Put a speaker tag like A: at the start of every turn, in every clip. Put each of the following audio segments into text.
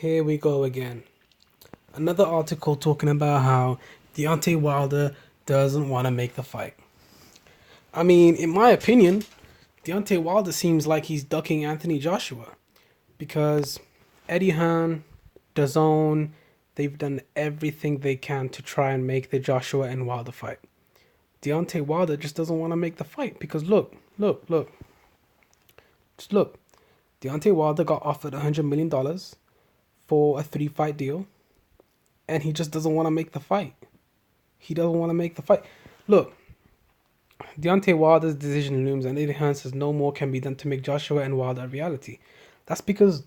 A: Here we go again. Another article talking about how Deontay Wilder doesn't want to make the fight. I mean, in my opinion, Deontay Wilder seems like he's ducking Anthony Joshua because Eddie Hearn, DAZN, they've done everything they can to try and make the Joshua and Wilder fight. Deontay Wilder just doesn't want to make the fight because look. Just look. Deontay Wilder got offered $100 million for a 3-fight deal, and he just doesn't want to make the fight. He doesn't want to make the fight. Look, Deontay Wilder's decision looms, and Eddie Hearn says no more can be done to make Joshua and Wilder a reality. That's because,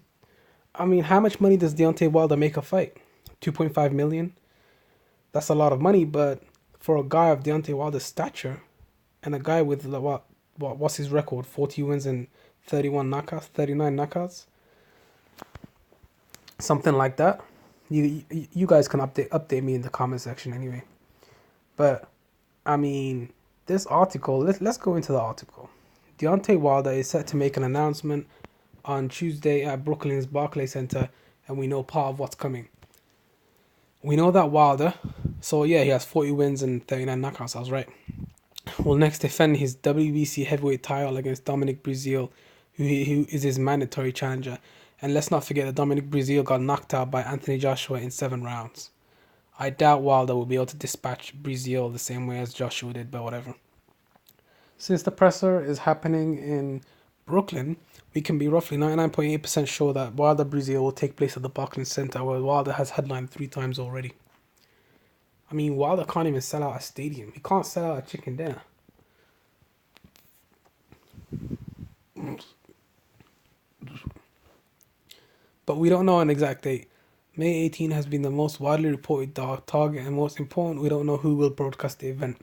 A: I mean, how much money does Deontay Wilder make a fight? 2.5 million. That's a lot of money, but for a guy of Deontay Wilder's stature, and a guy with what's his record? 40 wins and 31 knockouts, 39 knockouts, something like that. You guys can update me in the comment section anyway. But I mean, this article. Let's go into the article. Deontay Wilder is set to make an announcement on Tuesday at Brooklyn's Barclays Center, and we know part of what's coming. We know that Wilder, so yeah, he has 40 wins and 39 knockouts. I was right. Will next defend his WBC heavyweight title against Dominic Breazeale, who is his mandatory challenger. And let's not forget that Dominic Breazeale got knocked out by Anthony Joshua in 7 rounds. I doubt Wilder will be able to dispatch Breazeale the same way as Joshua did, but whatever. Since the presser is happening in Brooklyn, we can be roughly 99.8% sure that Wilder Breazeale will take place at the Barclays Center, where Wilder has headlined 3 times already. I mean, Wilder can't even sell out a stadium. He can't sell out a chicken dinner. But we don't know an exact date. May 18 has been the most widely reported target, and most important, we don't know who will broadcast the event.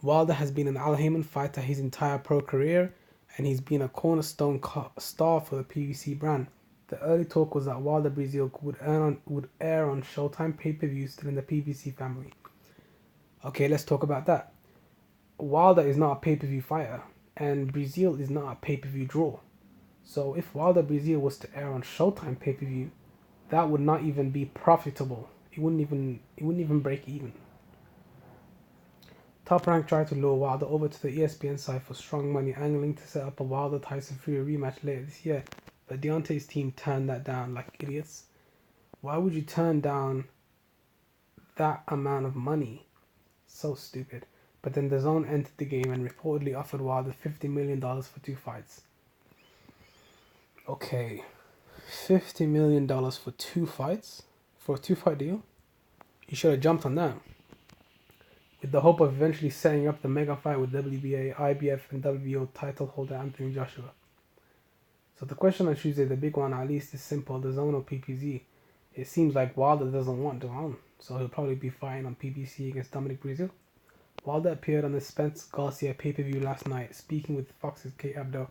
A: Wilder has been an Al Haymon fighter his entire pro career, and he's been a cornerstone star for the PBC brand. The early talk was that Wilder Breazeale would air on Showtime pay-per-view still in the PBC family. Okay, let's talk about that. Wilder is not a pay-per-view fighter, and Breazeale is not a pay-per-view draw. So if Wilder Breazeale was to air on Showtime pay-per-view, that would not even be profitable. It wouldn't even break even. Top Rank tried to lure Wilder over to the ESPN side for strong money, angling to set up a Wilder Tyson Fury rematch later this year, but Deontay's team turned that down like idiots. Why would you turn down that amount of money? So stupid. But then DAZN entered the game and reportedly offered Wilder $50 million for 2 fights. Okay, $50 million for 2 fights? For a 2-fight deal? You should have jumped on that. With the hope of eventually setting up the mega fight with WBA, IBF, and WBO title holder Anthony Joshua. So the question on Tuesday, the big one at least, is simple: DAZN or PPZ? It seems like Wilder doesn't want DAZN, so he'll probably be fighting on PBC against Dominic Breazeale. Wilder appeared on the Spence Garcia pay-per-view last night, speaking with Fox's Kate Abdo.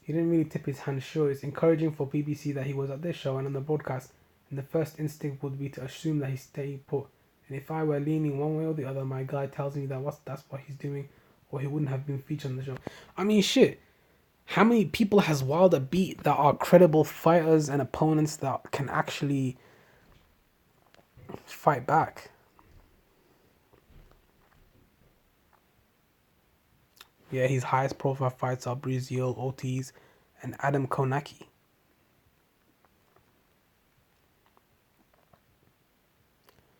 A: He didn't really tip his hand. Sure, it's encouraging for PBC that he was at this show and on the broadcast, and the first instinct would be to assume that he's staying put. And if I were leaning one way or the other, my guy tells me that that's what he's doing, or he wouldn't have been featured on the show. I mean, shit. How many people has Wilder beat that are credible fighters and opponents that can actually fight back? Yeah, his highest profile fights are Breazeale, Ortiz, and Adam Konaki.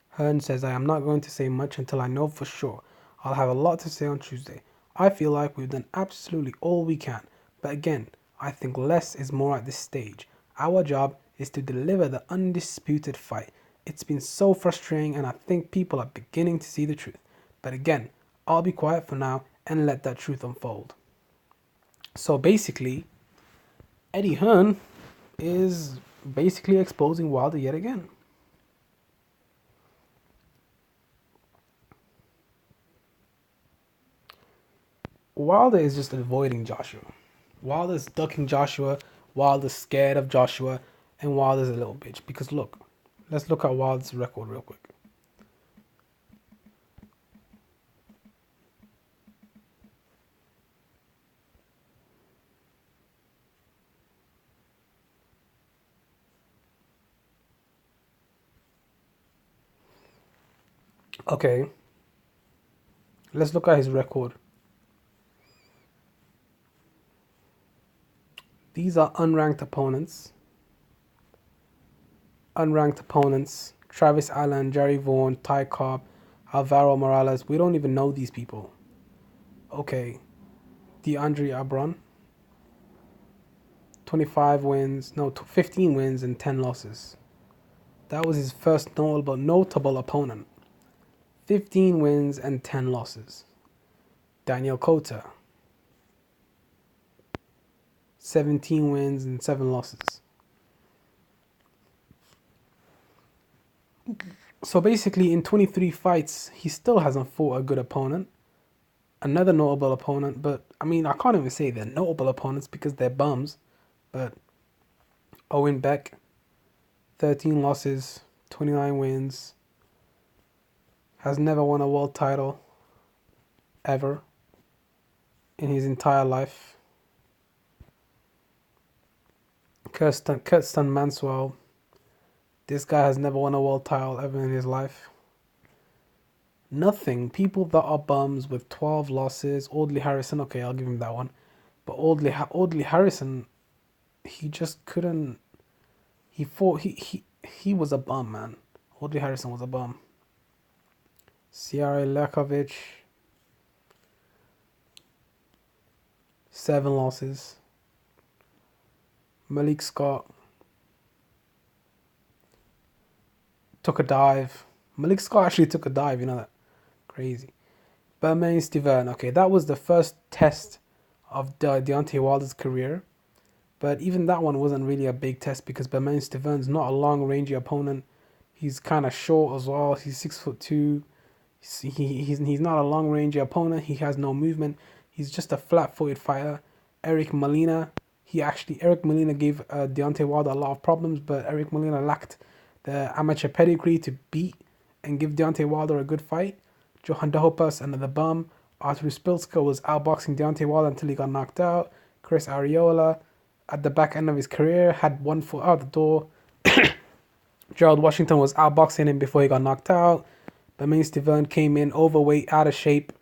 A: Hearn says, I am not going to say much until I know for sure. I'll have a lot to say on Tuesday. I feel like we've done absolutely all we can. But again, I think less is more at this stage. Our job is to deliver the undisputed fight. It's been so frustrating, and I think people are beginning to see the truth. But again, I'll be quiet for now and let that truth unfold. So basically, Eddie Hearn is basically exposing Wilder yet again. Wilder is just avoiding Joshua. Wilder's ducking Joshua. Wilder's scared of Joshua. And Wilder's a little bitch. Because look, let's look at Wilder's record real quick. Okay, let's look at his record. These are unranked opponents. Unranked opponents. Travis Allen, Jerry Vaughn, Ty Cobb, Alvaro Morales. We don't even know these people. Okay, DeAndre Abron, 25 wins, no, 15 wins and 10 losses. That was his first notable opponent. 15 wins and 10 losses. Daniel Cota, 17 wins and 7 losses. So basically, in 23 fights, he still hasn't fought a good opponent. Another notable opponent, but I mean, I can't even say they're notable opponents because they're bums. But Owen Beck, 13 losses, 29 wins, has never won a world title ever in his entire life. Kirsten Manswell, this guy has never won a world title ever in his life. Nothing. People that are bums with 12 losses. Audley Harrison, okay, I'll give him that one. But Audley Harrison, he just couldn't. He was a bum, man. Audley Harrison was a bum. Ciara Lekovic, 7 losses. Malik Scott took a dive. Malik Scott actually took a dive, you know that? Crazy. Bermain Stiverne, okay, that was the first test of Deontay Wilder's career. But even that one wasn't really a big test because Bermain Stiverne's not a long rangey opponent. He's kind of short as well. He's 6'2". He's not a long rangey opponent. He has no movement. He's just a flat-footed fighter. Eric Molina gave Deontay Wilder a lot of problems, but Eric Molina lacked the amateur pedigree to beat and give Deontay Wilder a good fight. Johan Dohopas, another bum. Artur Spilska was outboxing Deontay Wilder until he got knocked out. Chris Arreola, at the back end of his career, had one foot out the door. Gerald Washington was outboxing him before he got knocked out. Bermain Stiverne came in overweight, out of shape.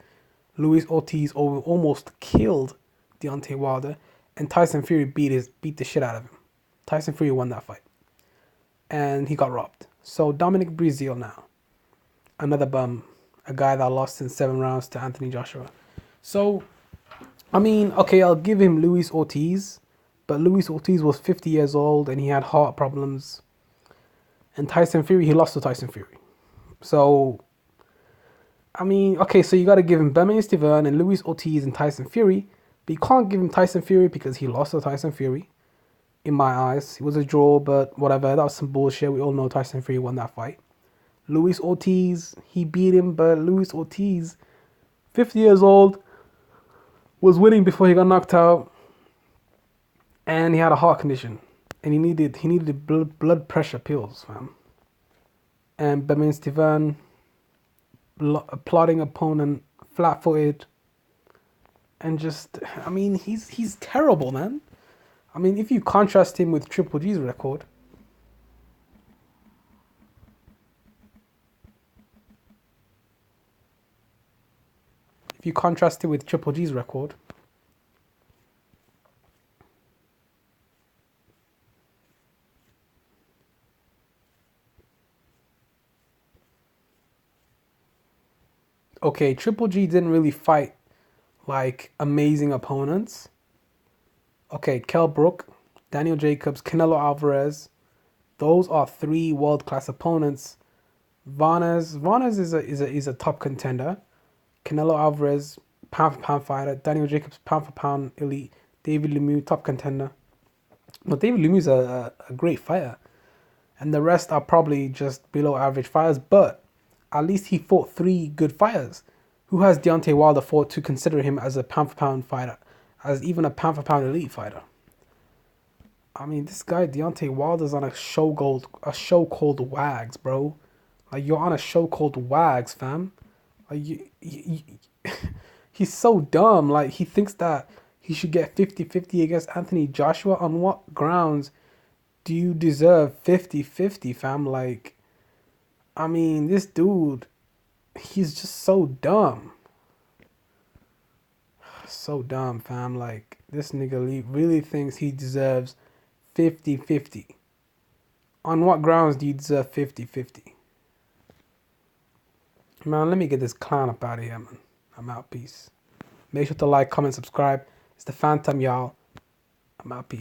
A: Luis Ortiz almost killed Deontay Wilder, and Tyson Fury beat the shit out of him. Tyson Fury won that fight, and he got robbed. So Dominic Breazeale now, another bum, a guy that lost in 7 rounds to Anthony Joshua. So, I mean, okay, I'll give him Luis Ortiz, but Luis Ortiz was 50 years old and he had heart problems. And Tyson Fury, he lost to Tyson Fury. So, I mean, okay, so you got to give him Bermain Stiverne and Luis Ortiz and Tyson Fury, but you can't give him Tyson Fury because he lost to Tyson Fury. In my eyes, it was a draw, but whatever, that was some bullshit. We all know Tyson Fury won that fight. Luis Ortiz, he beat him, but Luis Ortiz, 50 years old, was winning before he got knocked out, and he had a heart condition, and he needed blood pressure pills, fam. And Bermain Stiverne, a plodding opponent, flat-footed, and just, I mean, he's terrible, man. I mean, if you contrast him with Triple G's record, okay, Triple G didn't really fight like amazing opponents. Okay, Kell Brook, Daniel Jacobs, Canelo Alvarez, those are 3 world-class opponents. Varnes is a top contender. Canelo Alvarez, pound for pound fighter. Daniel Jacobs, pound for pound elite. David Lemieux, top contender. But David Lemieux's a great fighter. And the rest are probably just below average fighters. But at least he fought 3 good fighters. Who has Deontay Wilder fought to consider him as a pound for pound fighter? As even a pound for pound elite fighter? I mean, this guy Deontay Wilder's on a show called Wags, bro. Like, you're on a show called Wags, fam. Like, he's so dumb. Like, he thinks that he should get 50-50 against Anthony Joshua. On what grounds do you deserve 50-50, fam? Like, I mean, this dude, he's just so dumb. So dumb, fam. Like, this nigga really thinks he deserves 50-50. On what grounds do you deserve 50-50? Man, let me get this clown up out of here, man. I'm out. Peace. Make sure to like, comment, subscribe. It's the Phantom, y'all. I'm out. Peace.